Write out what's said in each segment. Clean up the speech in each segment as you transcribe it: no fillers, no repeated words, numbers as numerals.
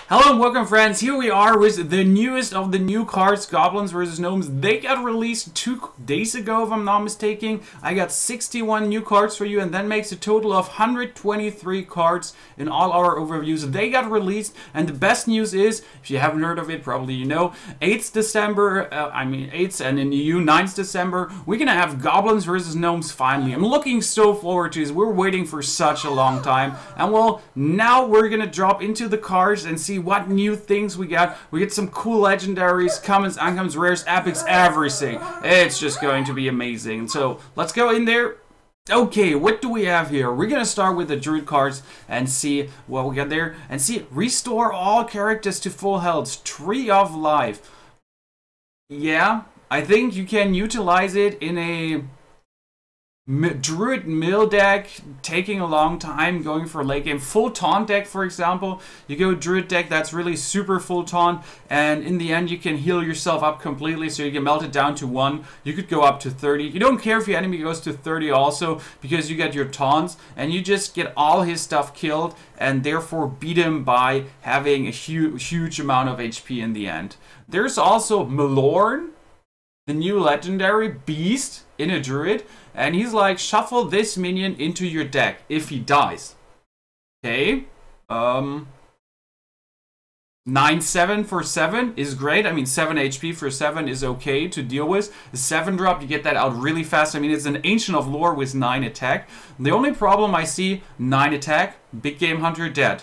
Hello and welcome, friends. Here we are with the newest of the new cards, Goblins versus Gnomes. They got released 2 days ago, if I'm not mistaken. I got 61 new cards for you, and that makes a total of 123 cards in all our overviews. They got released, and the best news is, if you haven't heard of it, probably you know, 8th December, 8th, and in the EU, 9th December, we're gonna have Goblins versus Gnomes finally. I'm looking so forward to this. We're waiting for such a long time, and well, now we're gonna drop into the cards and see what new things we got. We get some cool legendaries, commons, uncommons, rares, epics, everything. It's just going to be amazing. So let's go in there. Okay, what do we have here? We're gonna start with the Druid cards and see what we got there. And see, restore all characters to full health. Tree of Life. Yeah, I think you can utilize it in a Druid mill deck, taking a long time, going for late game. Full taunt deck, for example. You go Druid deck that's really super full taunt, and in the end you can heal yourself up completely, so you can melt it down to 1. You could go up to 30. You don't care if your enemy goes to 30 also, because you get your taunts, and you just get all his stuff killed, and therefore beat him by having a huge amount of HP in the end. There's also Malorn, the new legendary beast in a Druid, and he's like, shuffle this minion into your deck if he dies. Okay. 9/7 for 7 is great. I mean, 7 HP for 7 is okay to deal with. The 7-drop, you get that out really fast. I mean, it's an Ancient of Lore with 9 attack. The only problem I see, 9 attack, Big Game Hunter dead.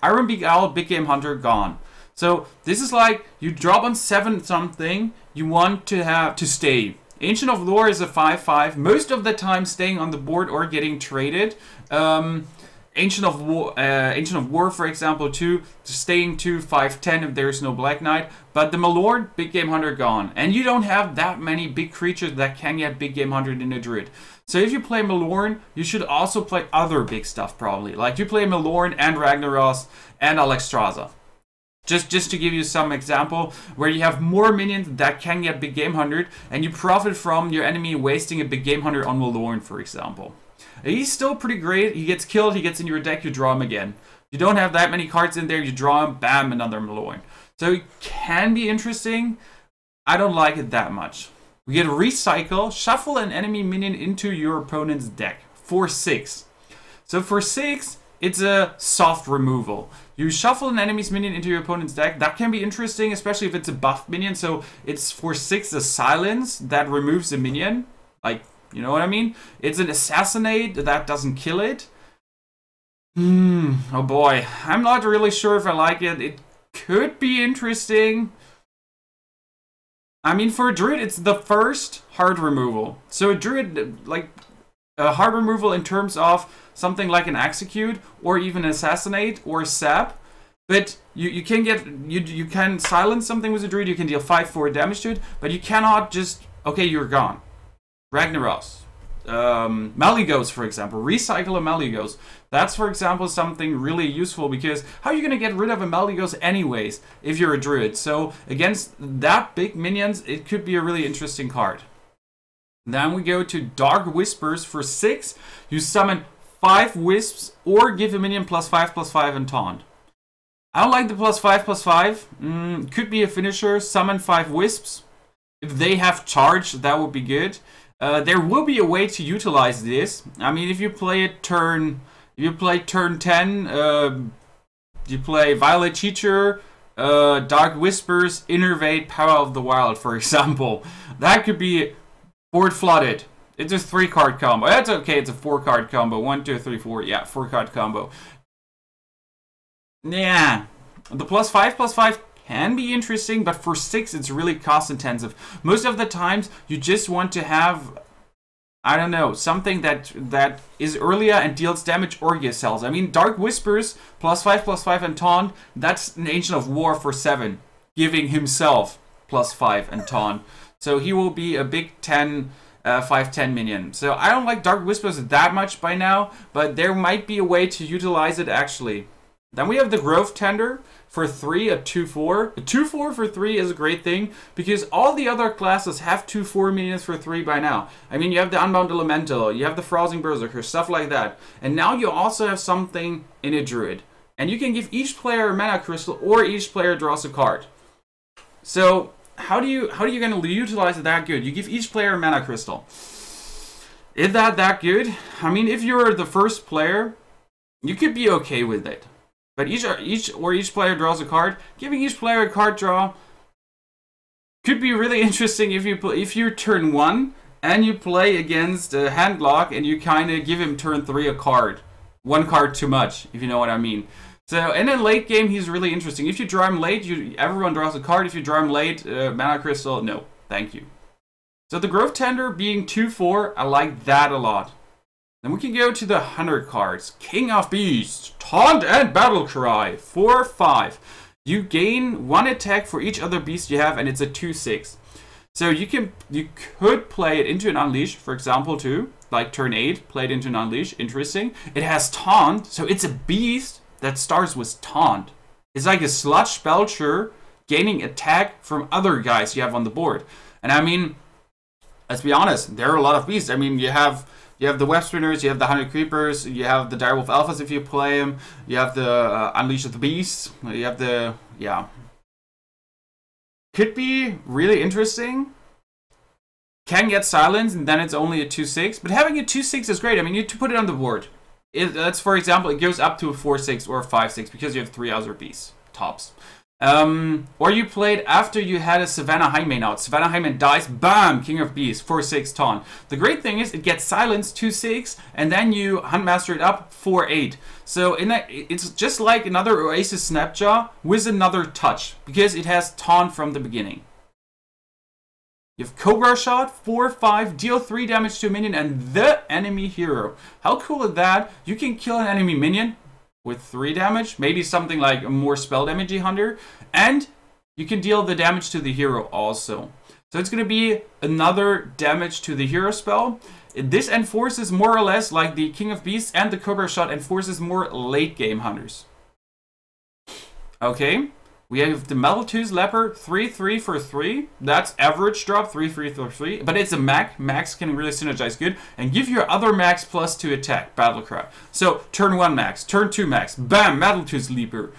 Iron Beak Owl, Big Game Hunter gone. So this is like, you drop on 7 something, you want to have to stay. Ancient of Lore is a 5/5, most of the time staying on the board or getting traded. Ancient of War, for example, too, staying to 5/10 if there's no Black Knight. But the Malorn, Big Game Hunter gone. And you don't have that many big creatures that can get Big Game Hunter in a Druid. So if you play Malorn, you should also play other big stuff probably. Like you play Malorn and Ragnaros and Alexstrasza. Just to give you some example, where you have more minions that can get Big Game Hunter, and you profit from your enemy wasting a Big Game Hunter on Malorn, for example. He's still pretty great. He gets killed, he gets in your deck, you draw him again. You don't have that many cards in there, you draw him, bam, another Malorn. So it can be interesting. I don't like it that much. We get a Recycle, shuffle an enemy minion into your opponent's deck for 6. So for 6, it's a soft removal. You shuffle an enemy's minion into your opponent's deck. That can be interesting, especially if it's a buffed minion. So it's for 6 a silence that removes a minion. Like, you know what I mean? It's an assassinate that doesn't kill it. Oh boy. I'm not really sure if I like it. It could be interesting. I mean, for a Druid, it's the first hard removal. So a Druid, like, a hard removal in terms of something like an Execute or even Assassinate or Sap, but you can get you can silence something with a Druid. You can deal 5/4 damage to it, but you cannot just, okay, you're gone. Ragnaros, Malygos, for example, recycle a Malygos. That's, for example, something really useful, because how are you gonna get rid of a Malygos anyways if you're a Druid? So against that big minions, it could be a really interesting card. Then we go to Dark Whispers for 6. You summon 5 Wisps or give a minion +5/+5 and taunt. I don't like the +5/+5. Could be a finisher. Summon 5 Wisps. If they have charge, that would be good. There will be a way to utilize this. I mean, if you play it turn 10, you play Violet Teacher, Dark Whispers, Innervate, Power of the Wild, for example. That could be board flooded. It's a 3-card combo. That's okay, it's a 4-card combo. 1, 2, 3, 4. Yeah, 4-card combo. Yeah. The +5/+5 can be interesting, but for 6, it's really cost intensive. Most of the times, you just want to have, I don't know, something that is earlier and deals damage or yourselves. I mean, Dark Whispers, +5/+5 and taunt, that's an Ancient of War for 7, giving himself +5 and taunt. So he will be a big 5/10 minion. So I don't like Dark Whispers that much by now, but there might be a way to utilize it actually. Then we have the Growth Tender for 3, a 2/4. A 2/4 for 3 is a great thing, because all the other classes have 2/4 minions for 3 by now. I mean, you have the Unbound Elemental, you have the Frowsing Berserker, stuff like that. And now you also have something in a Druid. And you can give each player a mana crystal, or each player draws a card. So how are you going to utilize it that good? You give each player a mana crystal. Is that good? I mean, if you're the first player, you could be okay with it. But each player draws a card. Giving each player a card draw could be really interesting if you turn 1 and you play against a handlock and you kind of give him turn 3 a card. One card too much, if you know what I mean. So in a late game, he's really interesting. If you draw him late, everyone draws a card. If you draw him late, mana crystal, no, thank you. So the Growth Tender being 2/4, I like that a lot. Then we can go to the Hunter cards. King of Beasts, Taunt and Battle Cry, 4/5. You gain 1 attack for each other beast you have, and it's a 2/6. So you could play it into an Unleash, for example, too. Like turn 8, play it into an Unleash. Interesting. It has Taunt, so it's a beast that starts with Taunt. It's like a Sludge Belcher gaining attack from other guys you have on the board. And I mean, let's be honest, there are a lot of beasts. I mean, you have the Web Spinners, you have the 100 Creepers, you have the Direwolf Alphas if you play them, you have the Unleash of the Beasts, you have the, yeah. Could be really interesting. Can get silence, and then it's only a 2/6. But having a 2/6 is great. I mean, you to put it on the board. That's, for example, it goes up to a 4/6 or a 5/6 because you have 3 other beasts, tops. Or you played after you had a Savannah Highmane out. Savannah Highmane dies, bam, King of Beasts, 4/6 taunt. The great thing is it gets silence, 2/6, and then you Huntmaster it up, 4/8. So it's just like another Oasis Snapjaw with another touch, because it has taunt from the beginning. You have Cobra Shot, 4/5, deal 3 damage to a minion and the enemy hero. How cool is that? You can kill an enemy minion with 3 damage, maybe something like a more spell damagey hunter, and you can deal the damage to the hero also. So it's going to be another damage to the hero spell. This enforces more or less like the King of Beasts, and the Cobra Shot enforces more late game hunters. Okay. We have the Metal-Tooth Leper, 3/3 for 3. That's average drop, 3/3 for 3. But it's a Mac. Max can really synergize good. And give your other Max +2 attack, Battlecry. So, turn 1 Max, turn 2 Max. Bam, Metal-Tooth Leper.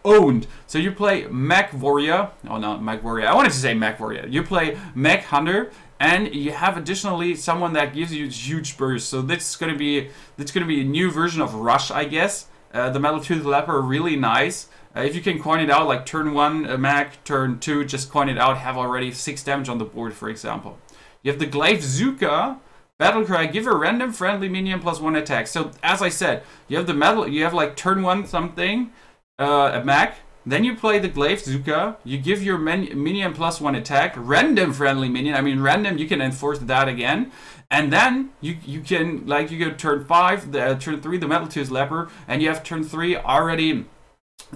Owned. So you play Mech Warrior. Oh, no, Mech Warrior. I wanted to say Mech Warrior. You play Mech Hunter. And you have additionally someone that gives you huge bursts. So that's gonna be a new version of Rush, I guess. The Metal-Tooth Leper, really nice. If you can coin it out, like turn 1 Mac, turn 2, just coin it out, have already 6 damage on the board, for example. You have the Glaive Zuka, Battlecry, give a random friendly minion +1 attack. So, as I said, you have the metal, you have like turn 1 something, a Mac, then you play the Glaive Zuka, you give your minion +1 attack, random friendly minion, I mean random, you can enforce that again. And then you can, like, you go turn 5, turn 3, the Metal-Tooth Leper, and you have turn 3 already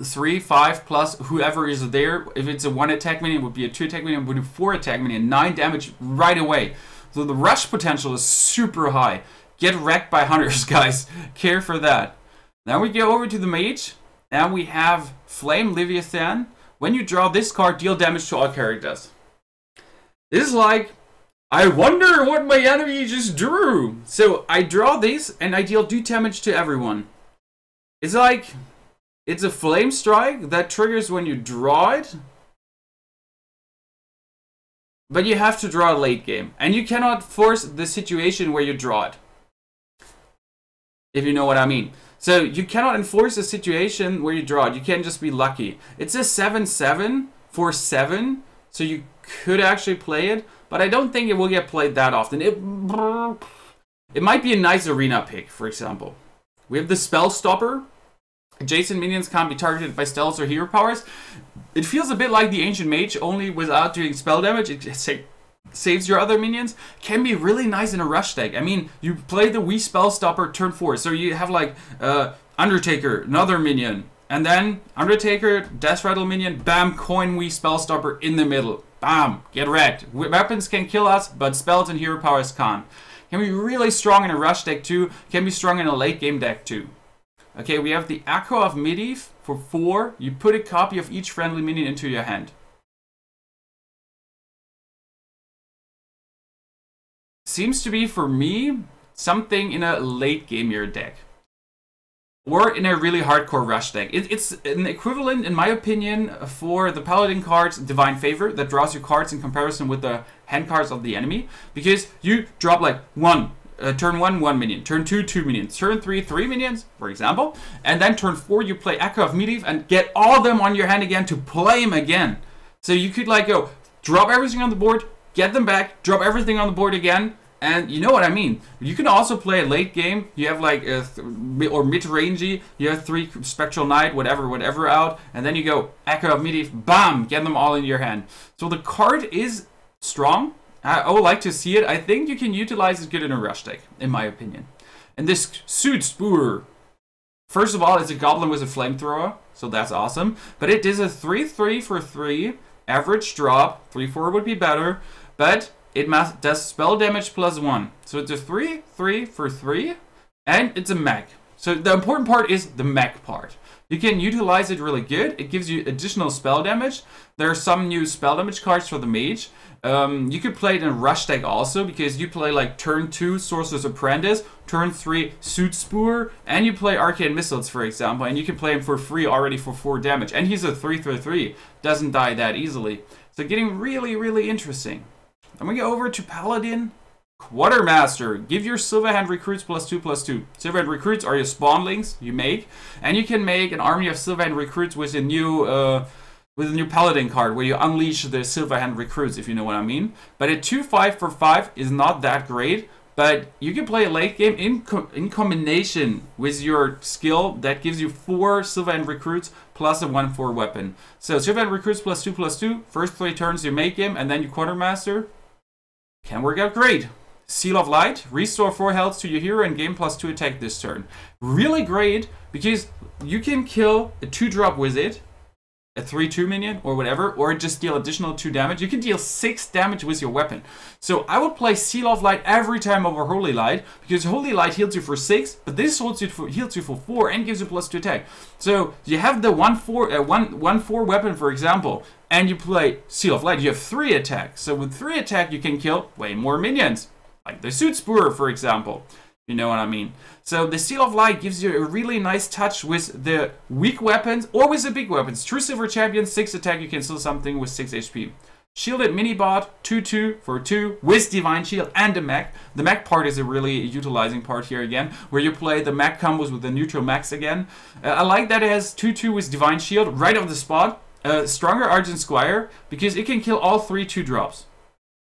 3, 5 plus whoever is there. If it's a 1 attack minion, it would be a 2 attack minion, it would be a 4 attack minion, 9 damage right away. So the rush potential is super high. Get wrecked by hunters, guys. Care for that. Now we go over to the mage, and we have Flame Leviathan. When you draw this card, deal damage to all characters. This is like, I wonder what my enemy just drew. So I draw this, and I deal 2 damage to everyone. It's like, it's a Flame Strike that triggers when you draw it. But you have to draw a late game. And you cannot force the situation where you draw it. If you know what I mean. So you cannot enforce a situation where you draw it. You can't just be lucky. It's a 7/7 for 7. So you could actually play it. But I don't think it will get played that often. It might be a nice arena pick, for example. We have the Spell Stopper. Adjacent minions can't be targeted by spells or hero powers. It feels a bit like the Ancient Mage, only without doing spell damage. It saves your other minions. Can be really nice in a rush deck. I mean, you play the Wii Spell Stopper turn 4, so you have like Undertaker, another minion, and then Undertaker, Death Rattle minion, bam, coin Wii Spell Stopper in the middle. Bam, get wrecked. Weapons can kill us, but spells and hero powers can't. Can be really strong in a rush deck too. Can be strong in a late game deck too. Okay, we have the Echo of Medivh for 4. You put a copy of each friendly minion into your hand. Seems to be, for me, something in a late game year deck. or in a really hardcore rush deck. It's an equivalent, in my opinion, for the Paladin cards Divine Favor that draws you cards in comparison with the hand cards of the enemy. Because you drop like turn 1, 1 minion, turn 2, 2 minions, turn 3, 3 minions, for example. And then turn 4, you play Echo of Medivh and get all of them on your hand again to play them again. So you could like go, drop everything on the board, get them back, drop everything on the board again. And you know what I mean. You can also play a late game. You have like or mid-rangey. You have 3 Spectral Knight, whatever out, and then you go Echo of Medivh, bam, get them all in your hand. So the card is strong. I would like to see it. I think you can utilize it good in a rush deck, in my opinion. And this Suit Spoor, first of all, it's a goblin with a flamethrower, so that's awesome. But it is a 3/3 for 3 average drop. 3/4 would be better, but it does spell damage +1. So it's a 3/3 for 3, and it's a mech. So the important part is the mech part. You can utilize it really good. It gives you additional spell damage. There are some new spell damage cards for the mage. You could play it in rush deck also, because you play like turn 2 Sorcerer's Apprentice, turn 3 Suit Spoor, and you play Arcane Missiles, for example, and you can play him for free already for 4 damage. And he's a 3/3, doesn't die that easily. So getting really, really interesting. Then we go over to Paladin Quartermaster. Give your Silverhand recruits +2/+2. Silverhand recruits are your spawnlings you make, and you can make an army of Silverhand recruits with a new Paladin card where you unleash the Silverhand recruits, if you know what I mean. But a 2/5 for 5 is not that great, but you can play a late game in combination with your skill that gives you 4 Silverhand recruits plus a 1/4 weapon. So Silverhand recruits +2/+2. First 3 turns you make him, and then you Quartermaster. Can work out great. Seal of Light, restore 4 health to your hero and gain +2 attack this turn. Really great, because you can kill a 2-drop with it, a 3/2 minion or whatever, or just deal additional 2 damage. You can deal 6 damage with your weapon. So I would play Seal of Light every time over Holy Light, because Holy Light heals you for 6, but this heals you for 4 and gives you +2 attack. So you have the 1/4 weapon, for example, and you play Seal of Light, you have 3 attacks. So with 3 attack, you can kill way more minions, like the Suit Spoor, for example. You know what I mean? So the Seal of Light gives you a really nice touch with the weak weapons or with the big weapons. True Silver Champion, 6 attack, you can steal something with 6 HP. Shielded Minibot, 2/2 for 2 with Divine Shield and the mech. The mech part is a really utilizing part here again, where you play the mech combos with the neutral mechs again. I like that it has 2/2 with Divine Shield right off the spot. Stronger Argent Squire, because it can kill all 3 2-drops.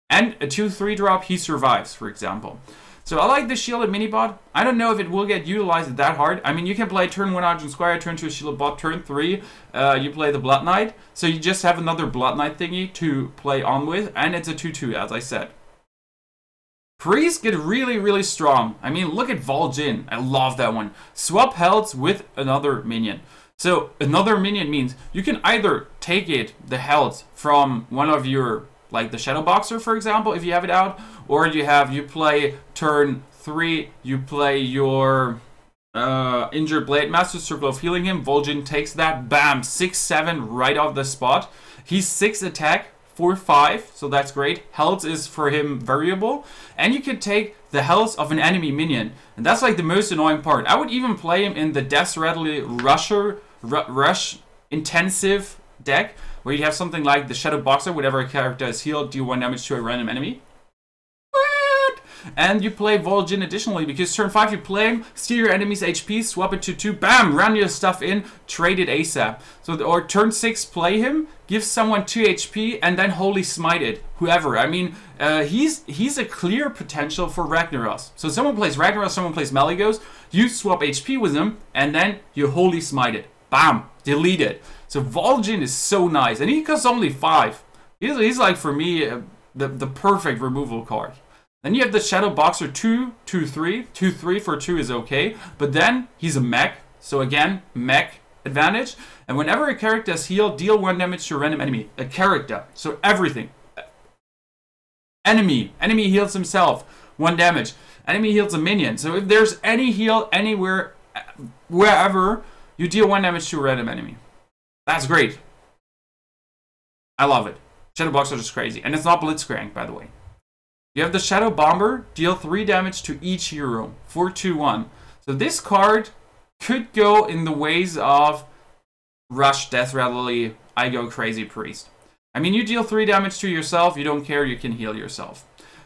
And a 2/3 drop, he survives, for example. So I like the Shielded Minibot. I don't know if it will get utilized that hard. I mean, you can play turn 1 Argent Squire, turn 2 Shielded Bot, turn 3 you play the Blood Knight. So you just have another Blood Knight thingy to play on with, and it's a 2/2, as I said. Priests get really, really strong. I mean, look at Vol'jin. I love that one. Swap health with another minion. So another minion means you can either take the health from one of your, like the Shadow Boxer, for example, if you have it out, or you play turn 3, you play your Injured Blade Master, Circle of Healing him, Vol'jin takes that, bam, 6/7 right off the spot. He's 6 attack, 4/5, so that's great. Health is for him variable, and you can take the health of an enemy minion, and that's like the most annoying part. I would even play him in the Death Rattly Rush intensive deck, where you have something like the Shadow Boxer, whatever a character is healed, deal 1 damage to a random enemy. What? And you play Vol'jin additionally, because turn 5 you play him, steal your enemy's HP, swap it to 2, bam, run your stuff in, trade it ASAP. So, or turn 6 play him, give someone 2 HP, and then Holy Smite it, whoever. I mean, he's a clear potential for Ragnaros. So someone plays Ragnaros, someone plays Malygos, you swap HP with him, and then you Holy Smite it. Bam, delete it. So Vol'jin is so nice, and he costs only 5. He's like, for me, the perfect removal card. Then you have the Shadow Boxer 2/3. 2/3 for 2 is okay, but then he's a mech, so again, mech advantage. And whenever a character is healed, deal 1 damage to a random enemy. A character, so everything. Enemy heals himself, 1 damage. Enemy heals a minion. So if there's any heal anywhere, wherever, you deal 1 damage to a random enemy. That's great. I love it. Shadow Boxer is crazy. And it's not Blitzcrank, by the way. You have the Shadow Bomber, deal 3 damage to each hero. 4/2/1. So this card could go in the ways of Rush, Death Rally, I Go Crazy Priest. I mean, you deal 3 damage to yourself, you don't care, you can heal yourself.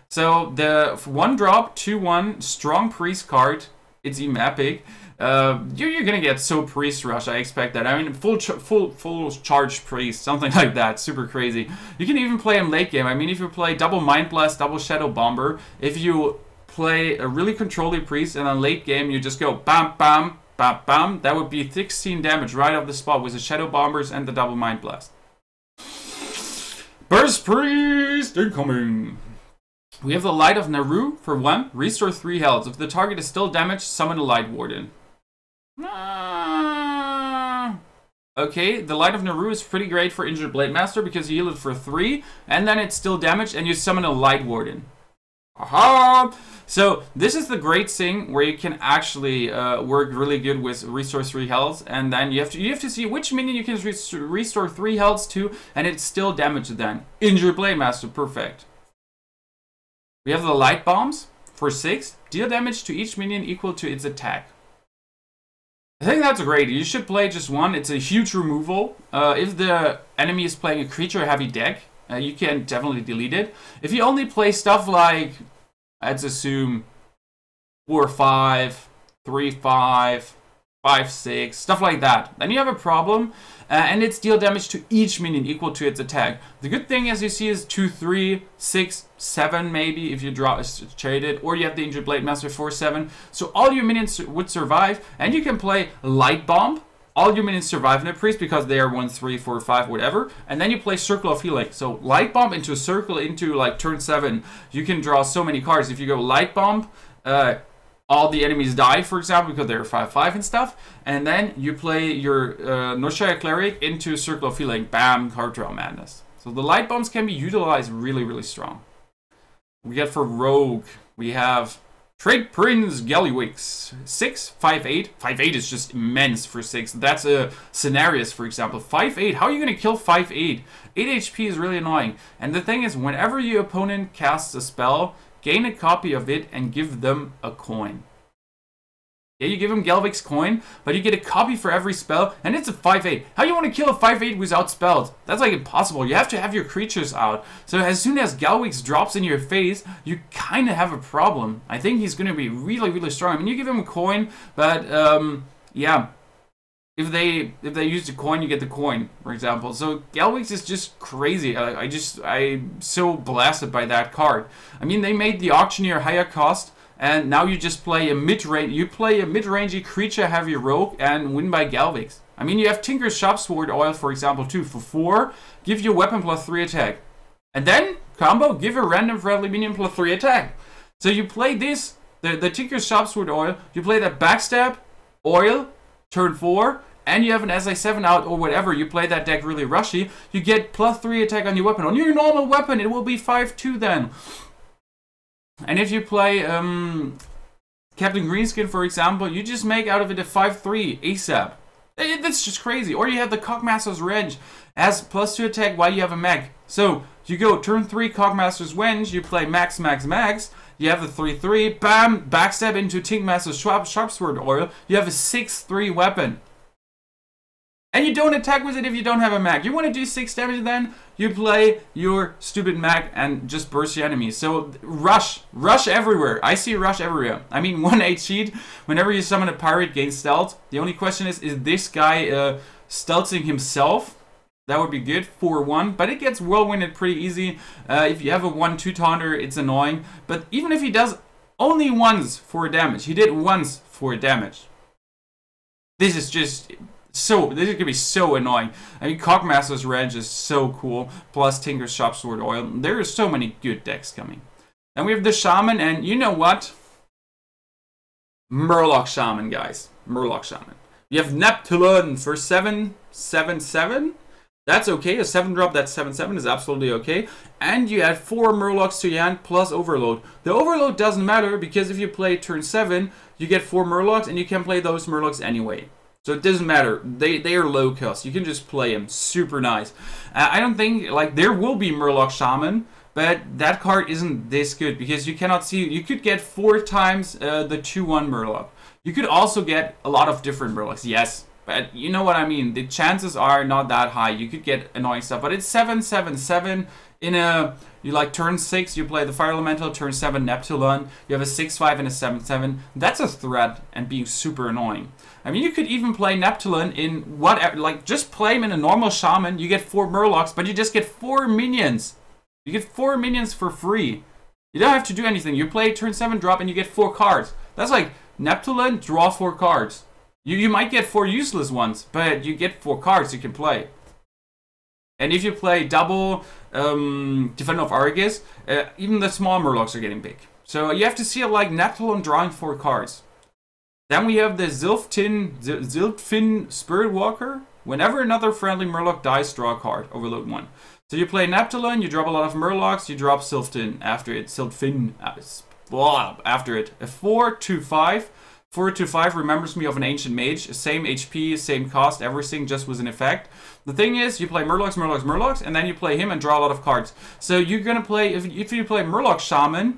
So the 1-drop, 2/1, strong Priest card, it's even epic. You're gonna get so Priest Rush, I expect that. I mean, full charge Priest, something like that, super crazy. You can even play him late game. I mean, if you play double Mind Blast, double Shadow Bomber, if you play a really controlling Priest and on late game you just go bam, bam, bam, bam, that would be 16 damage right off the spot with the Shadow Bombers and the double Mind Blast. Burst Priest incoming! We have the Light of Naru for 1, restore 3 health. If the target is still damaged, summon a Light Warden. Okay, the Light of Naru is pretty great for Injured Blade Master because you heal it for 3, and then it's still damaged, and you summon a Light Warden. Aha! So this is the great thing where you can actually work really good with restore 3 health, and then you have to see which minion you can restore 3 health to, and it's still damaged then. Injured Blade Master, perfect. We have the Light Bombs for 6, deal damage to each minion equal to its attack. I think that's great. You should play just 1. It's a huge removal. If the enemy is playing a creature-heavy deck, you can definitely delete it. If you only play stuff like, let's assume, 4/5, 3/5, 5/6, stuff like that, then you have a problem. And it's deal damage to each minion equal to its attack. The good thing, as you see, is 2, 3, 6, 7 maybe if you draw trade it, or you have the Injured Blade Master 4/7. So all your minions would survive, and you can play Light Bomb. All your minions survive in a Priest because they are 1, 3, 4, 5, whatever. And then you play Circle of Healing. So Light Bomb into a circle into like turn 7. You can draw so many cards. If you go Light Bomb, all the enemies die, for example, because they're 5/5 and stuff. And then you play your Noshaya Cleric into Circle of Healing. Bam, card draw madness. So the Light Bombs can be utilized really, really strong. We get for Rogue, we have Trade Prince Gallywix. 6, 5/8. 5/8 is just immense for 6. That's a Scenarios, for example. 5/8, how are you going to kill 5/8? 8 HP is really annoying. And the thing is, whenever your opponent casts a spell, gain a copy of it and give them a coin. Yeah, you give him Galvic's coin, but you get a copy for every spell, and it's a 5/8. How you want to kill a 5/8 without spells? That's like impossible. You have to have your creatures out. So as soon as Galvix drops in your face, you kind of have a problem. I think he's going to be really, really strong. I mean, you give him a coin, but yeah. If they use the coin, you get the coin, for example. So Galvix is just crazy. I'm so blasted by that card. I mean, they made the Auctioneer higher cost, and now you just play a mid-range. You play a mid-rangey creature-heavy rogue and win by Galvix. I mean, you have Tinker's Sharpsword Oil, for example, too. For 4, give you weapon plus 3 attack, and then combo, give a random friendly minion plus 3 attack. So you play this, the Tinker's Sharpsword Oil. You play that Backstab Oil, turn 4. And you have an SI7 out or whatever, you play that deck really rushy, you get plus 3 attack on your weapon. On your normal weapon, it will be 5/2 then. And if you play Captain Greenskin, for example, you just make out of it a 5/3 ASAP. That's just crazy. Or you have the Cogmaster's Wrench as plus 2 attack while you have a mech. So you go turn 3 Cogmaster's Wrench, you play max, max, max. You have the 3/3, bam, backstab into Tinkmaster's Sharpsword Oil. You have a 6/3 weapon. And you don't attack with it if you don't have a mag. You want to do 6 damage then? You play your stupid mag and just burst your enemies. So rush everywhere. I see rush everywhere. I mean, 1/8 cheat. Whenever you summon a pirate, gain stealth. The only question is this guy stealthing himself? That would be good. 4/1. But it gets whirlwinded pretty easy. If you have a 1/2 taunter, it's annoying. But even if he does only once for damage, he did once for damage. This is just... this is gonna be so annoying. I mean, Cogmaster's Wrench is so cool. Plus Tinker's Sharpsword Oil. There are so many good decks coming. And we have the Shaman, and you know what? Murloc Shaman, guys. Murloc Shaman. You have Neptulon for 7/7/7. That's okay. A 7-drop that's 7/7 is absolutely okay. And you add 4 Murlocs to your hand plus Overload. The Overload doesn't matter because if you play turn 7, you get 4 Murlocs, and you can play those Murlocs anyway. So it doesn't matter. They are low cost. You can just play them. Super nice. I don't think, like, there will be Murloc Shaman, but that card isn't this good because you cannot see. You could get 4 times the 2/1 Murloc. You could also get a lot of different Murlocs, yes. But you know what I mean. The chances are not that high. You could get annoying stuff. But it's 7/7/7 in a... You like turn 6, you play the Fire Elemental, turn 7 Neptulon. You have a 6/5 and a 7/7. That's a threat and being super annoying. I mean, you could even play Neptulon in whatever... Like, just play him in a normal Shaman. You get 4 Murlocs, but you just get 4 minions. You get 4 minions for free. You don't have to do anything. You play turn 7 drop and you get 4 cards. That's like Neptulon, draw 4 cards. You might get 4 useless ones, but you get 4 cards you can play. And if you play double Defender of Argus, even the small Murlocs are getting big. So you have to see it like Neptulon drawing 4 cards. Then we have the Ziltfin Spirit Walker. Whenever another friendly Murloc dies, draw a card. Overload 1. So you play Neptulon, you drop a lot of Murlocs, you drop Ziltfin after it. Ziltfin after it. A 4/5. 4/5 remembers me of an Ancient Mage. Same HP, same cost, everything just was in effect. The thing is, you play Murlocs, and then you play him and draw a lot of cards. So you're gonna play, if you play Murloc Shaman,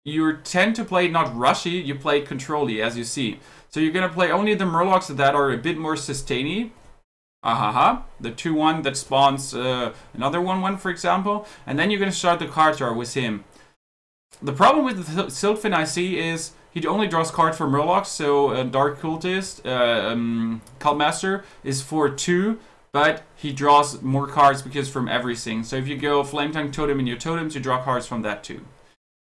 you tend to play not Rushy, you play Control-y, as you see. So you're gonna play only the Murlocs that are a bit more sustain-y. The 2/1 that spawns another 1/1, for example. And then you're gonna start the card draw with him. The problem with the Ziltfin I see is he only draws cards for Murlocs, so Dark Cultist, Cultmaster is for 2, but he draws more cards because from everything. So if you go Flametongue Totem in your totems, you draw cards from that too.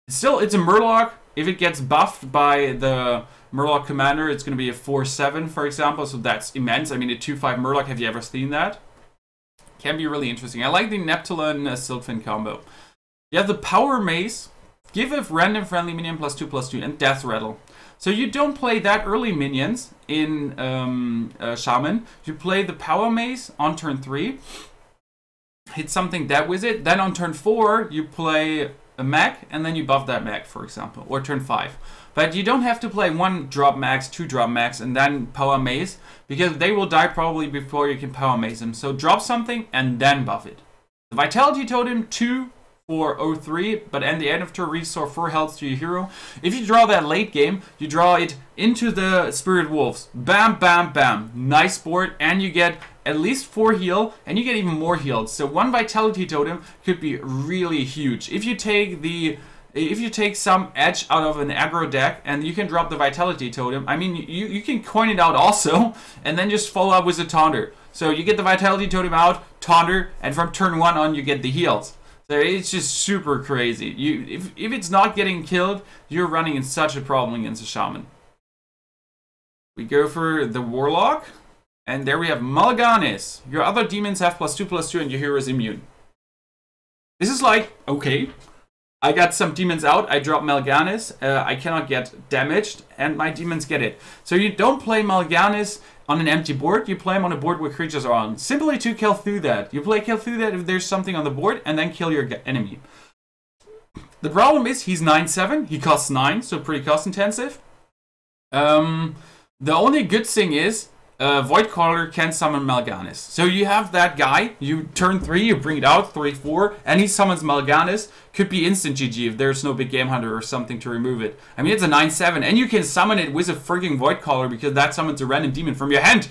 Still, it's a Murloc. If it gets buffed by the Murloc Commander, it's going to be a 4/7, for example, so that's immense. I mean, a 2/5 Murloc, have you ever seen that? Can be really interesting. I like the Neptulon Ziltfin combo. You have the Power Mace. Give a random friendly minion +2/+2 and Death Rattle. So you don't play that early minions in Shaman. You play the Power Mace on turn 3. Hit something dead with it. Then on turn 4, you play a mech, and then you buff that mech, for example. Or turn 5. But you don't have to play 1-drop max, 2-drop max, and then Power Mace. Because they will die probably before you can Power Mace them. So drop something, and then buff it. The Vitality Totem, 2 for 0/3, but at the end of turn restore 4 health to your hero. If you draw that late game, you draw it into the Spirit Wolves. Bam, bam, bam. Nice board, and you get at least 4 heal, and you get even more healed. So 1 Vitality Totem could be really huge. If you take some edge out of an aggro deck, and you can drop the Vitality Totem, I mean, you can coin it out also, and then just follow up with a Taunter. So you get the Vitality Totem out, Taunter, and from turn 1 on, you get the heals. So it's just super crazy. If it's not getting killed, you're running in such a problem against a Shaman. We go for the Warlock. And there we have Mal'Ganis. Your other demons have +2/+2 and your hero is immune. This is like, okay. I got some demons out, I drop Mal'Ganis, I cannot get damaged, and my demons get it. So you don't play Mal'Ganis on an empty board, you play him on a board where creatures are on. Simply to kill through that. You play kill through that if there's something on the board, and then kill your enemy. The problem is, he's 9/7, he costs 9, so pretty cost intensive. The only good thing is, Voidcaller can summon Mal'Ganis. So you have that guy, you turn 3, you bring it out, 3/4, and he summons Mal'Ganis. Could be instant GG if there's no big game hunter or something to remove it. I mean, it's a 9/7, and you can summon it with a frigging Voidcaller because that summons a random demon from your hand.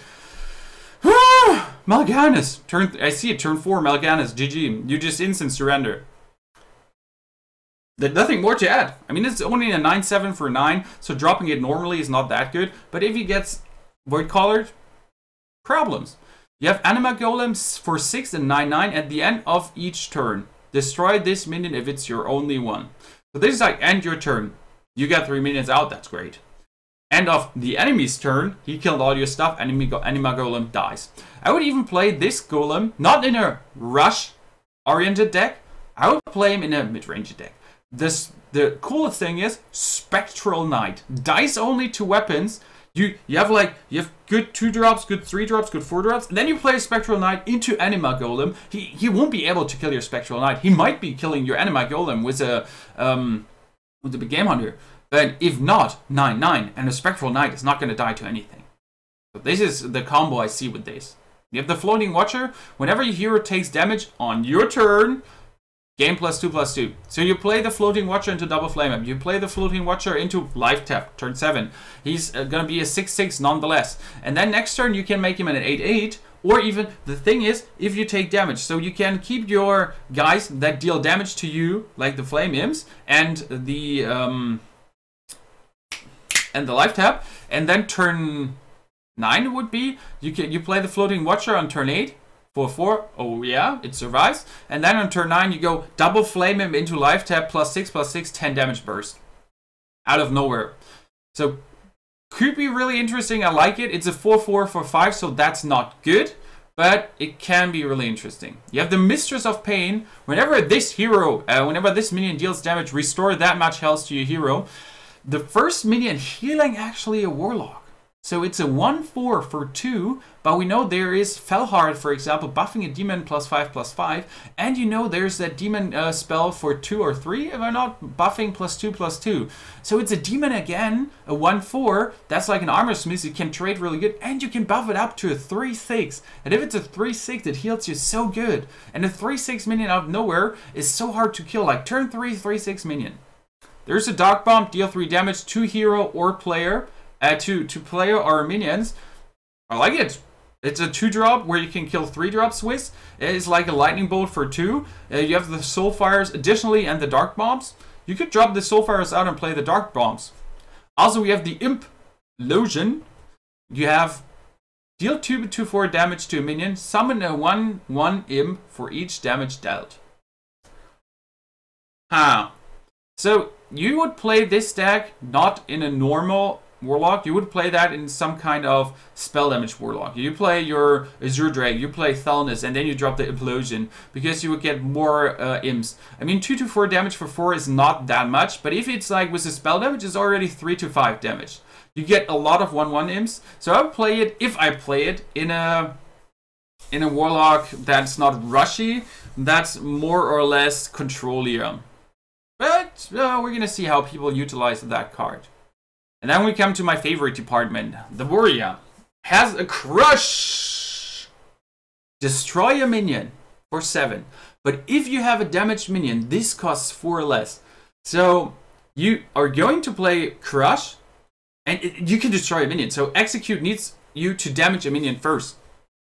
Mal'Ganis! I see it, turn 4, Mal'Ganis, GG. You just instant surrender. There's nothing more to add. I mean, it's only a 9/7 for 9, so dropping it normally is not that good, but if he gets Voidcaller, problems. You have Anima Golems for 6 and 9/9 at the end of each turn. Destroy this minion if it's your only one. So this is like end your turn. You got 3 minions out, that's great. End of the enemy's turn, he killed all your stuff, Anima Golem dies. I would even play this Golem, not in a rush-oriented deck, I would play him in a mid-range deck. The coolest thing is Spectral Knight. Dice only to weapons. You have good 2-drops, good 3-drops, good 4-drops, and then you play Spectral Knight into Anima Golem. He won't be able to kill your Spectral Knight. He might be killing your Anima Golem with the big game hunter. But if not, 9/9, and the Spectral Knight is not going to die to anything. So this is the combo I see with this. You have the Floating Watcher. Whenever your hero takes damage on your turn, Game +2/+2. So you play the Floating Watcher into Double Flame him. You play the Floating Watcher into Life Tap, turn 7. He's gonna be a 6/6 nonetheless. And then next turn you can make him an 8/8. Or even, the thing is, if you take damage. So you can keep your guys that deal damage to you, like the Flame Imps, and the Life Tap. And then turn 9 would be, you play the Floating Watcher on turn 8. 4/4, oh yeah, it survives. And then on turn 9 you go double flame him into life tap, +6/+6, 10 damage burst. Out of nowhere. So, could be really interesting, I like it. It's a 4/4 for 5, so that's not good. But it can be really interesting. You have the Mistress of Pain. Whenever this minion deals damage, restore that much health to your hero. The first minion healing actually a Warlock. So it's a 1/4 for 2, but we know there is Felhard, for example, buffing a demon +5/+5, and you know there's that demon spell for 2 or 3, if I'm not, buffing +2/+2. So it's a demon again, a 1/4, that's like an armor smith, you can trade really good, and you can buff it up to a 3/6. And if it's a 3/6, it heals you so good. And a 3/6 minion out of nowhere is so hard to kill, like turn 3, 3/6 minion. There's a Dark Bomb, deal 3 damage to hero or player. To player or minions. I like it. It's a 2-drop where you can kill 3-drops with. It's like a lightning bolt for 2. You have the Soulfires additionally and the Dark Bombs. You could drop the Soulfires out and play the Dark Bombs. Also, we have the Implosion. You have deal 2/4 damage to a minion. Summon a 1/1 imp for each damage dealt. So you would play this deck not in a normal Warlock. You would play that in some kind of spell damage Warlock. You play your Azure Drake, you play Thelnis, and then you drop the Implosion because you would get more imps. I mean, 2/4 damage for 4 is not that much, but if it's like with the spell damage, it's already 3/5 damage. You get a lot of 1/1 imps. So I would play it, if I play it, in a Warlock that's not rushy, that's more or less Controlium. But we're gonna see how people utilize that card. And then we come to my favorite department. The Warrior has a Crush. Destroy a minion for 7. But if you have a damaged minion, this costs 4 or less. So you are going to play Crush, and you can destroy a minion. So Execute needs you to damage a minion first.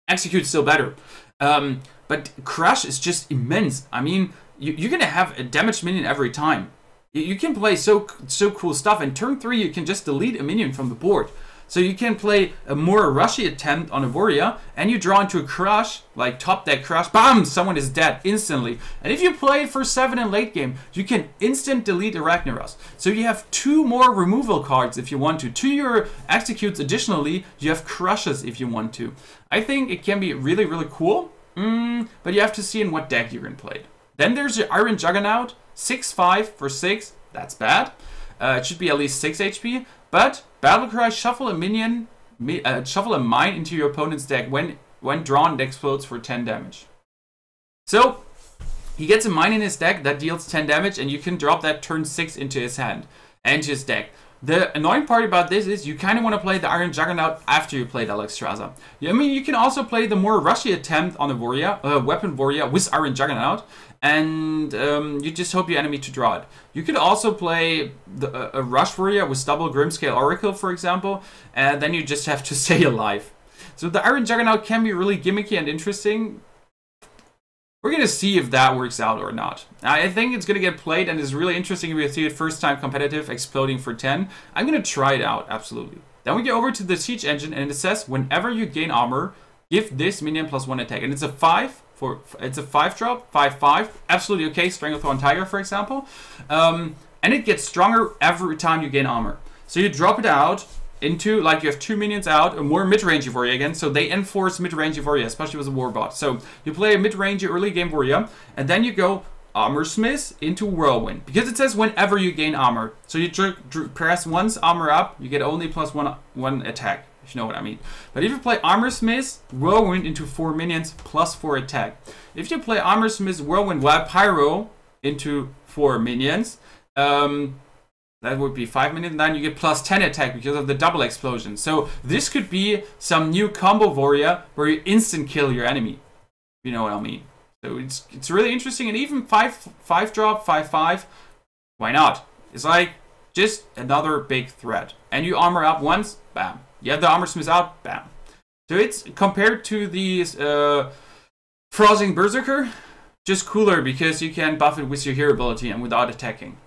Execute's still better. But Crush is just immense. I mean, you're going to have a damaged minion every time. You can play so cool stuff. And turn 3, you can just delete a minion from the board. So you can play a more rushy attempt on a Warrior, and you draw into a Crush, like top deck Crush, bam, someone is dead instantly. And if you play it for 7 in late game, you can instant delete Arachneros. So you have 2 more removal cards if you want to. 2 your Executes additionally, you have Crushes if you want to. I think it can be really, really cool, but you have to see in what deck you're going to play it. Then there's your Iron Juggernaut, 6/5 for 6, that's bad. It should be at least 6 HP, but Battlecry, shuffle a minion, shuffle a mine into your opponent's deck. When drawn, it explodes for 10 damage. So, he gets a mine in his deck that deals 10 damage, and you can drop that turn 6 into his hand and his deck. The annoying part about this is you kind of want to play the Iron Juggernaut after you play the Alexstrasza. I mean, you can also play the more rushy attempt on a Warrior, Weapon Warrior with Iron Juggernaut, and you just hope your enemy to draw it. You could also play a Rush Warrior with double Grimscale Oracle, for example, and then you just have to stay alive. So the Iron Juggernaut can be really gimmicky and interesting. We're going to see if that works out or not. I think it's going to get played, and it's really interesting if we see it first time competitive, exploding for 10. I'm going to try it out, absolutely. Then we get over to the Siege Engine, and it says, whenever you gain armor, give this minion +1 attack. And it's a 5-drop, 5/5. Absolutely okay, Stranglethorn Tiger, for example. And it gets stronger every time you gain armor. So you drop it out into, like, you have 2 minions out, a more mid-range Warrior again, so they enforce mid-range Warrior, especially with a Warbot. So you play a mid-range early game Warrior, and then you go Armor Smith into Whirlwind, because it says whenever you gain armor. So you press once armor up, you get only +1 attack, if you know what I mean. But if you play Armor Smith, Whirlwind into 4 minions, +4 attack. If you play Armor Smith, Whirlwind, while Pyro into 4 minions, that would be 5 minions, then you get +10 attack because of the double explosion. So this could be some new combo Warrior where you instant kill your enemy. You know what I mean. So it's really interesting, and even 5 drop, 5/5, why not? It's like just another big threat. And you armor up once, bam. You have the armor smith out, bam. So it's compared to the Frosting Berserker, just cooler because you can buff it with your hero ability and without attacking.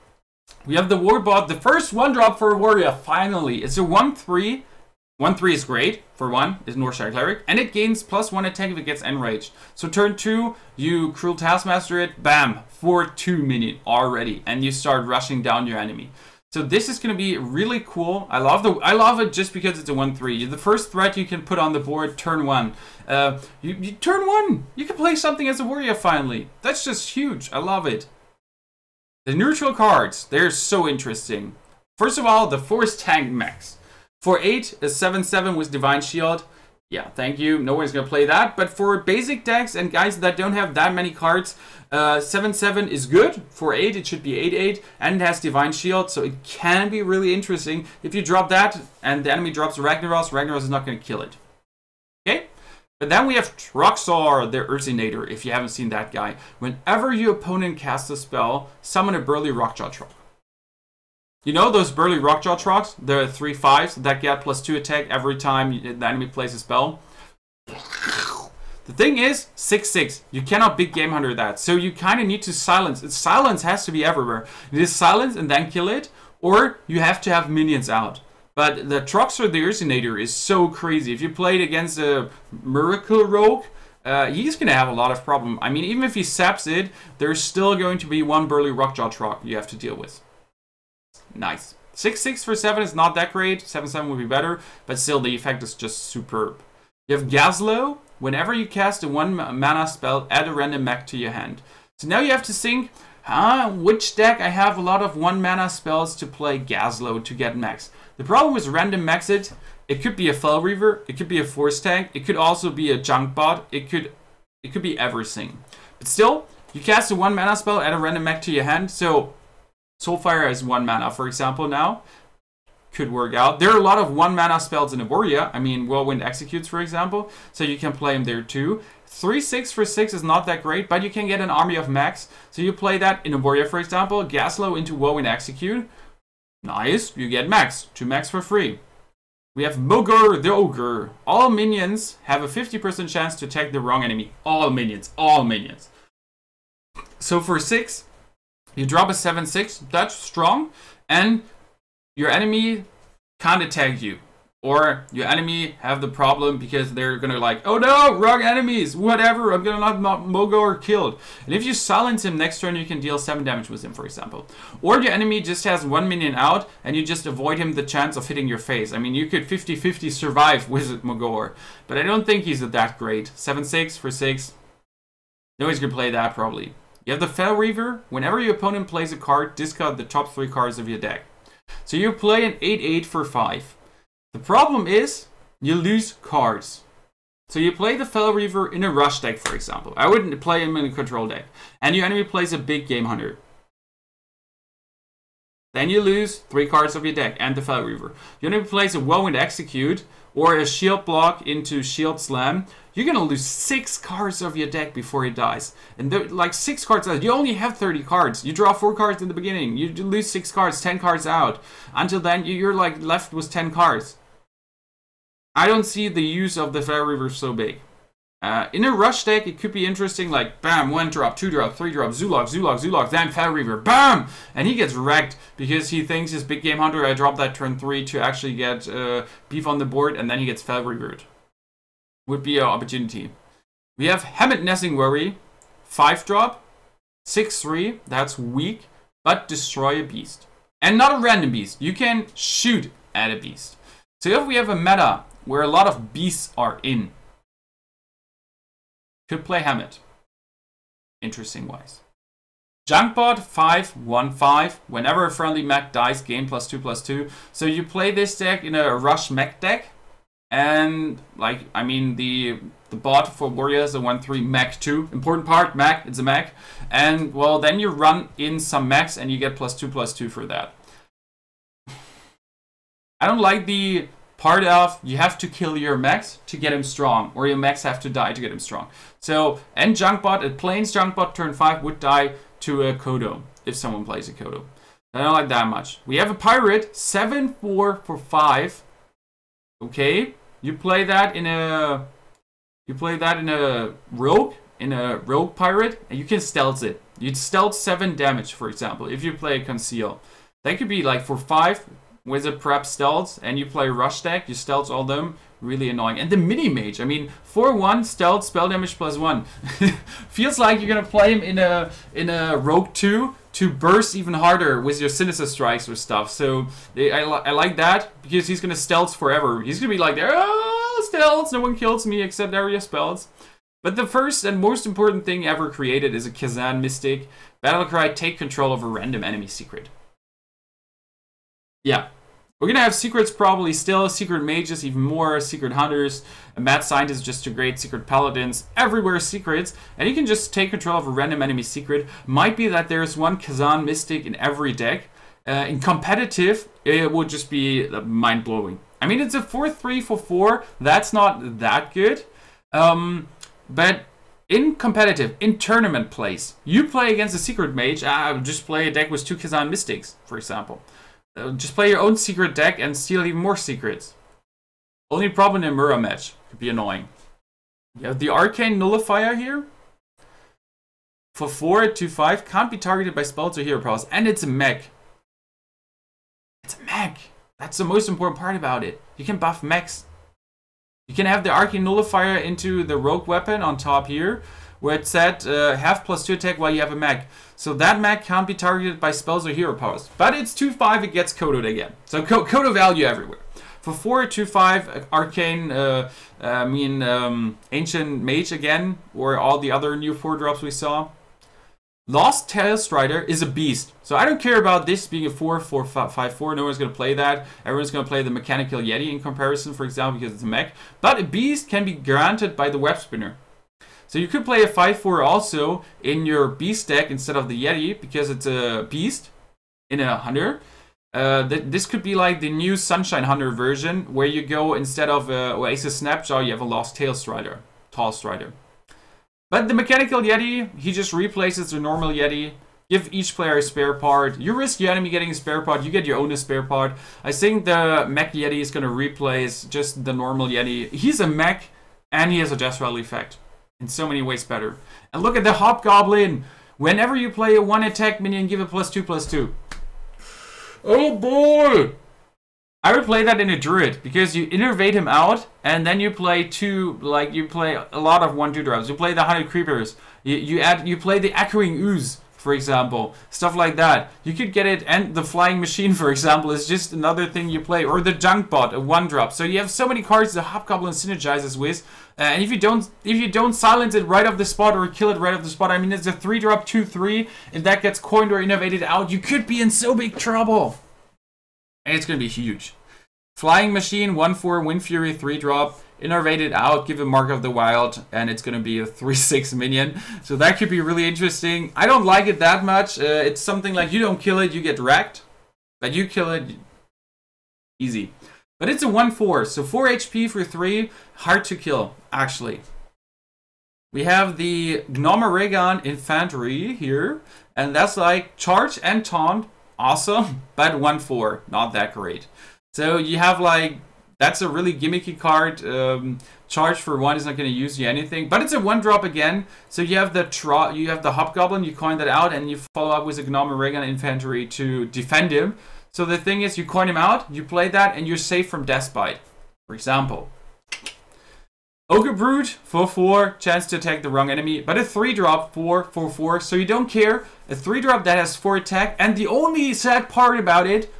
We have the Warbot, the first 1-drop for a warrior, finally. It's a 1/3. 1/3 is great for 1, is Northside Cleric, and it gains +1 attack if it gets enraged. So turn 2, you Cruel Taskmaster it, bam, for 2 minion already, and you start rushing down your enemy. So this is going to be really cool. I love it just because it's a 1/3. The first threat you can put on the board turn 1. You turn 1, you can play something as a warrior finally. That's just huge. I love it. The neutral cards, they're so interesting. First of all, the Force Tank Max. For 8, a 7/7 with Divine Shield. Yeah, thank you. No one's going to play that. But for basic decks and guys that don't have that many cards, 7/7 is good. For 8, it should be 8/8. And it has Divine Shield, so it can be really interesting. If you drop that and the enemy drops Ragnaros, Ragnaros is not going to kill it. Okay? But then we have Troxor, the Ursinator, if you haven't seen that guy. Whenever your opponent casts a spell, summon a Burly Rockjaw Troll. You know those Burly Rockjaw Trolls, the 3/5s that get +2 attack every time the enemy plays a spell? The thing is, 6/6. You cannot big game hunter that. So you kind of need to silence. Silence has to be everywhere. It is silence and then kill it, or you have to have minions out. But the Troxor the Ursinator is so crazy. If you play it against a Miracle Rogue, he's going to have a lot of problem. I mean, even if he saps it, there's still going to be one Burly Rockjaw Troll you have to deal with. Nice. 6/6 for 7 is not that great. 7/7 would be better, but still the effect is just superb. You have Gazlowe. Whenever you cast a 1 mana spell, add a random mech to your hand. So now you have to think, which deck I have a lot of 1 mana spells to play Gazlowe to get mechs. The problem with random mechs it could be a Fell Reaver, it could be a Force Tank, it could also be a Junk Bot, it could be everything. But still, you cast a 1 mana spell, add a random mech to your hand, so Soulfire has 1 mana, for example, now. Could work out. There are a lot of 1 mana spells in Avoria. I mean, Whirlwind Executes, for example. So you can play them there too. 3/6 for 6 is not that great, but you can get an army of mechs. So you play that in Avoria, for example. Gazlowe into Whirlwind Execute. Nice. You get mechs. 2 mechs for free. We have Mogor the Ogre. All minions have a 50% chance to attack the wrong enemy. All minions. All minions. So for 6... you drop a 7/6, that's strong, and your enemy can't attack you. Or your enemy have the problem because they're gonna like, oh no, wrong enemies, whatever, I'm gonna not Mogor killed. And if you silence him next turn, you can deal 7 damage with him, for example. Or your enemy just has 1 minion out, and you just avoid him the chance of hitting your face. I mean, you could 50-50 survive with Mogor, but I don't think he's that great. 7/6 for 6, nobody's gonna play that probably. You have the Fell Reaver. Whenever your opponent plays a card, discard the top 3 cards of your deck. So you play an 8/8 for 5. The problem is, you lose cards. So you play the Fell Reaver in a rush deck, for example. I wouldn't play him in a control deck. And your enemy plays a big game hunter. Then you lose 3 cards of your deck and the Fell Reaver. Your enemy plays a Whirlwind Execute or a Shield Block into Shield Slam. You're going to lose 6 cards of your deck before he dies. And like 6 cards out. You only have 30 cards. You draw 4 cards in the beginning. You lose 6 cards, 10 cards out. Until then, you're like left with 10 cards. I don't see the use of the Fell Reaver so big. In a rush deck, it could be interesting, like, bam, 1 drop, 2 drop, 3 drop, Zulog, Zulog, Zulog, then Fell Reaver, bam! And he gets wrecked because he thinks his big game hunter, I dropped that turn 3 to actually get beef on the board, and then he gets Fell Reavered. Would be an opportunity. We have Hammett Nessing Worry, 5 drop, 6/3, that's weak, but destroy a beast. And not a random beast, you can shoot at a beast. So if we have a meta where a lot of beasts are in, could play Hammett. Interesting wise. Junkbot 5/1/5. Whenever a friendly mech dies, gain +2/+2. So you play this deck in a rush mech deck. And like, I mean, the bot for warrior is a 1/3 mech 2. Important part, mech, it's a mech. And well, then you run in some mechs and you get +2/+2 for that. I don't like the part of you have to kill your mechs to get him strong, or your mechs have to die to get him strong. So, and Junkbot, a Plains Junkbot turn 5 would die to a Kodo if someone plays a Kodo. I don't like that much. We have a Pirate, 7-4 for 5. Okay, you play that in a rogue pirate, and you can stealth it. You'd stealth 7 damage, for example, if you play a conceal. That could be like for 5 with a prep stealth, and you play rush deck, you stealth all them, really annoying. And the mini mage, I mean, 4-1 stealth, spell damage +1. Feels like you're gonna play him in a rogue 2 to burst even harder with your sinister strikes or stuff. So I like that because he's gonna stealth forever. He's gonna be like, oh, stealth, no one kills me except area spells. But the first and most important thing ever created is a Kazan Mystic. Battlecry, take control of a random enemy secret. Yeah. We're gonna have secrets probably still, secret mages even more, secret hunters, a mad scientist just too great, secret paladins, everywhere secrets, and you can just take control of a random enemy secret. Might be that there's one Kazan Mystic in every deck. In competitive, it would just be mind-blowing. I mean, it's a 4-3 for 4, that's not that good. But in competitive, in tournament plays, you play against a secret mage, just play a deck with 2 Kazan Mystics, for example. Just play your own secret deck and steal even more secrets. Only problem in a mirror match. Could be annoying. You have the Arcane Nullifier here. For 4 at 2-5. Can't be targeted by spells or hero powers. And it's a mech. It's a mech. That's the most important part about it. You can buff mechs. You can have the Arcane Nullifier into the rogue weapon on top here, where it's set have +2 attack while you have a mech. So that mech can't be targeted by spells or hero powers. But it's 2-5, it gets Kodo'd again. So Kodo value everywhere. For 4 2-5, Arcane, Ancient Mage again, or all the other new 4-drops we saw. Lost Tail Strider is a beast. So I don't care about this being a 4-4-5-4. No one's going to play that. Everyone's going to play the Mechanical Yeti in comparison, for example, because it's a mech. But a beast can be granted by the Web Spinner. So you could play a 5-4 also in your beast deck instead of the Yeti, because it's a beast in a hunter. This could be like the new Sunshine Hunter version, where you go instead of Oasis Snapjaw, you have a Lost Tail Strider, Tall Strider. But the Mechanical Yeti, he just replaces the normal Yeti. Give each player a spare part. You risk your enemy getting a spare part, you get your own spare part. I think the Mech Yeti is going to replace just the normal Yeti. He's a mech, and he has a Death Rattle effect. In so many ways better. And look at the Hobgoblin. Whenever you play a 1 attack minion, give it +2/+2. Oh boy! I would play that in a Druid, because you innervate him out, and then you play you play a lot of 1/2 drops. You play the 100 creepers. You play the Echoing Ooze, for example. Stuff like that. You could get it, and the Flying Machine, for example, is just another thing you play. Or the Junkbot, a 1-drop. So you have so many cards the Hobgoblin synergizes with. And if you don't silence it right off the spot or kill it right off the spot, I mean, it's a 3-drop 2/3, and that gets coined or innovated out, you could be in so big trouble. And it's going to be huge. Flying Machine, 1/4, Wind Fury, 3-drop, innovated out, give a Mark of the Wild, and it's going to be a 3/6 minion. So that could be really interesting. I don't like it that much. It's something like you don't kill it, you get wrecked. But you kill it, easy. But it's a 1/4, so 4 HP for 3, hard to kill, actually. We have the Gnomes Infantry here, and that's like charge and taunt, awesome, but 1/4, not that great. So you have like, that's a really gimmicky card. Charge for 1 is not going to use you anything, but it's a 1-drop again. So you have the Hobgoblin, you coin that out, and you follow up with a Gnomes Infantry to defend him. So the thing is, you coin him out, you play that, and you're safe from Deathbite, for example. Ogre Brute, 4/4, chance to attack the wrong enemy, but a 3-drop, 4/4, so you don't care. A 3-drop that has 4 attack, and the only sad part about it,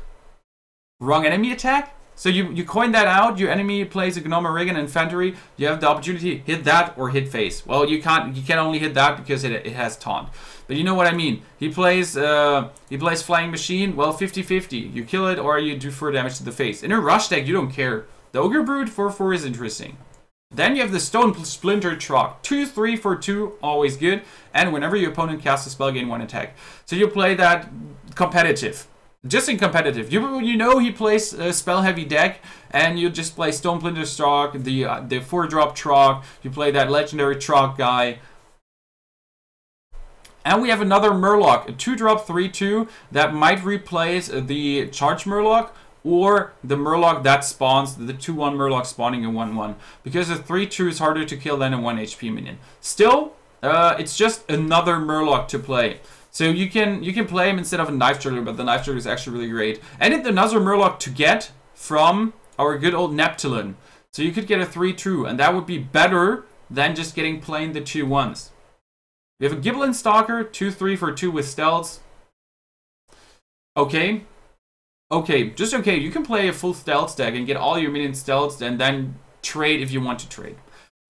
wrong enemy attack. So you coin that out, your enemy plays a Gnomes Infantry, you have the opportunity to hit that or hit face. Well, you can only hit that because it has taunt. But you know what I mean. He plays Flying Machine, well, 50-50. You kill it or you do 4 damage to the face. In a rush deck, you don't care. The Ogre Brute, 4/4 is interesting. Then you have the Stone Splinter Trock. 2/3 for 2, always good. And whenever your opponent casts a spell, gain 1 attack. So you play that competitive. Just in competitive. You know he plays a spell-heavy deck, and you just play Stoneplinter Strock, the 4-drop Trog, you play that legendary Trog guy. And we have another Murloc, a 2-drop 3/2 that might replace the Charge Murloc, or the Murloc that spawns, the 2/1 Murloc spawning a 1/1. Because a 3/2 is harder to kill than a 1 HP minion. Still, it's just another Murloc to play. So you can play him instead of a Knife Juggler, but the Knife Juggler is actually really great. And it's another Murloc to get from our good old Neptulin. So you could get a 3/2, and that would be better than just getting plain the 2/1s. We have a Goblin Stalker, 2/3 for 2 with stealths. Okay. Okay, just okay. You can play a full stealth deck and get all your minions stealths and then trade if you want to trade.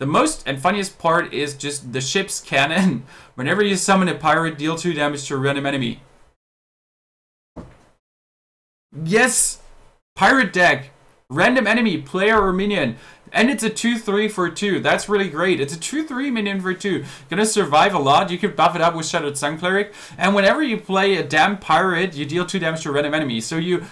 The most and funniest part is just the ship's cannon. Whenever you summon a pirate, deal 2 damage to a random enemy. Yes! Pirate deck. Random enemy, player or minion. And it's a 2/3 for 2. That's really great. It's a 2/3 minion for 2. Gonna survive a lot. You can buff it up with Shadowed Sun Cleric. And whenever you play a damn pirate, you deal 2 damage to a random enemy. So you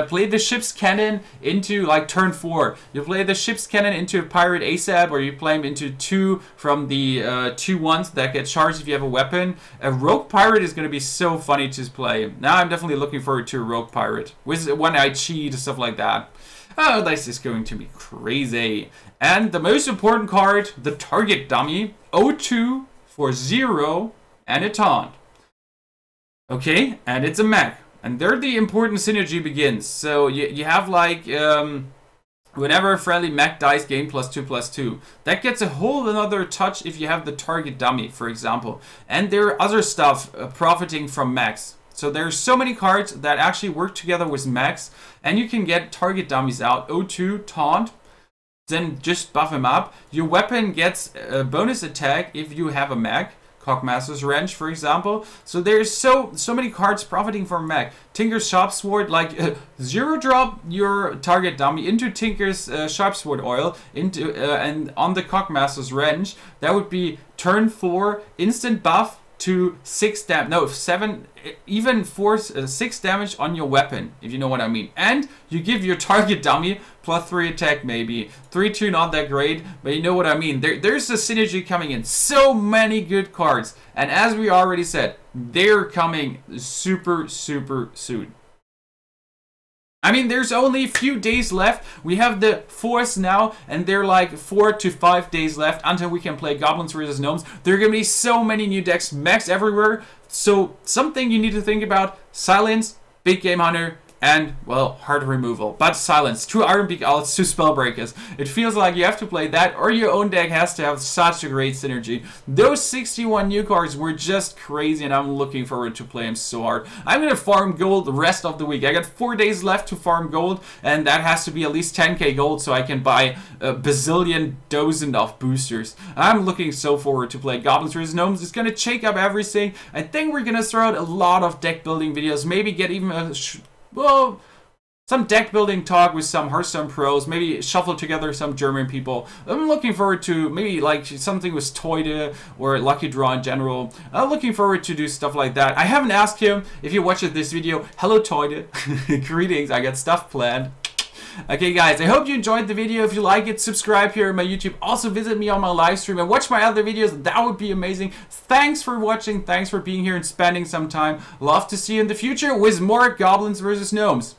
play the ship's cannon into like turn 4. You play the ship's cannon into a pirate ASAP, or you play him into 2 from the 2/1s that get charged if you have a weapon. A rogue pirate is gonna be so funny to play. Now I'm definitely looking forward to a rogue pirate with one-eye cheat, stuff like that. Oh, this is going to be crazy. And the most important card, the target dummy, 0/2 for 0 and a taunt. Okay, and it's a mech. And there the important synergy begins. So you have like, whenever a friendly mech dies, gain +2/+2. That gets a whole another touch if you have the target dummy, for example. And there are other stuff profiting from mechs. So there's so many cards that actually work together with mechs, and you can get target dummies out. 0/2, taunt, then just buff him up. Your weapon gets a bonus attack if you have a mech. Cockmaster's Wrench, for example. So there's so many cards profiting from mech. Tinker's Sharpsword, like 0-drop your target dummy into Tinker's Sharpsword Oil, into and on the Cockmaster's Wrench. That would be turn 4, instant buff to 6 damage, no, 7, even 6 damage on your weapon, if you know what I mean. And you give your target dummy +3 attack, maybe 3/2, not that great, but you know what I mean. There's a synergy coming in. So many good cards, and as we already said, they're coming super soon. I mean, there's only a few days left. We have the 4th now, and they're like 4 to 5 days left until we can play Goblins versus Gnomes. There are going to be so many new decks, mechs everywhere. So something you need to think about: Silence, Big Game Hunter, and, well, Heart Removal. But Silence, 2 Ironbeak Owls, 2 Spellbreakers. It feels like you have to play that, or your own deck has to have such a great synergy. Those 61 new cards were just crazy, and I'm looking forward to play them so hard. I'm going to farm gold the rest of the week. I got 4 days left to farm gold, and that has to be at least 10k gold so I can buy a bazillion dozen of boosters. I'm looking so forward to play Goblins vs. Gnomes. It's going to shake up everything. I think we're going to throw out a lot of deck building videos, maybe get even a well, some deck building talk with some Hearthstone pros, maybe shuffle together some German people. I'm looking forward to maybe like something with Toide or Lucky Draw in general. I'm looking forward to do stuff like that. I haven't asked him if you watched this video. Hello Toide, greetings, I got stuff planned. Okay guys, I hope you enjoyed the video. If you like it, subscribe here on my YouTube. Also visit me on my live stream and watch my other videos. That would be amazing. Thanks for watching. Thanks for being here and spending some time. Love to see you in the future with more Goblins vs. Gnomes.